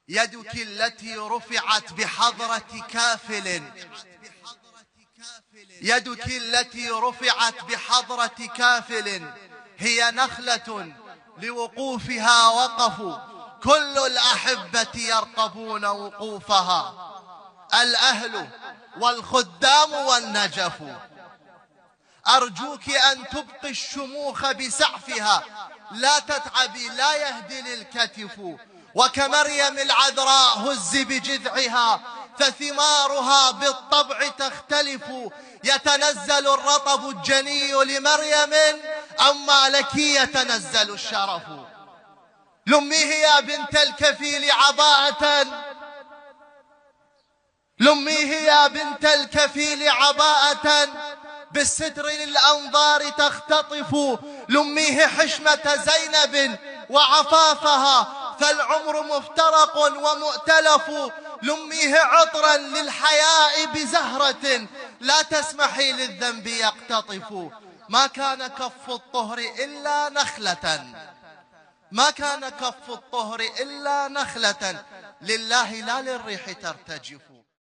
يدك التي رفعت بحضرة كافل، يدك التي رفعت بحضرة كافل هي نخلة لوقوفها وقفوا، كل الأحبة يرقبون وقوفها، الأهل والخدام والنجف. أرجوك أن تبقي الشموخ بسعفها، لا تتعبي لا يهدل الكتف، وكمريم العذراء هز بجذعها فثمارها بالطبع تختلف. يتنزل الرطب الجني لمريم، أما لك يتنزل الشرف. لميه يا بنت الكفيل عباءة، لميه يا بنت الكفيل عباءة بالستر للأنظار تختطف. لميه حشمة زينب وعفافها فالعمر مفترق ومؤتلف. لميه عطرا للحياء بزهرة لا تسمحي للذنب يقتطف. ما كان كف الطهر إلا نخلة، ما كان كف الطهر إلا نخلة، لله لا للريح ترتجف.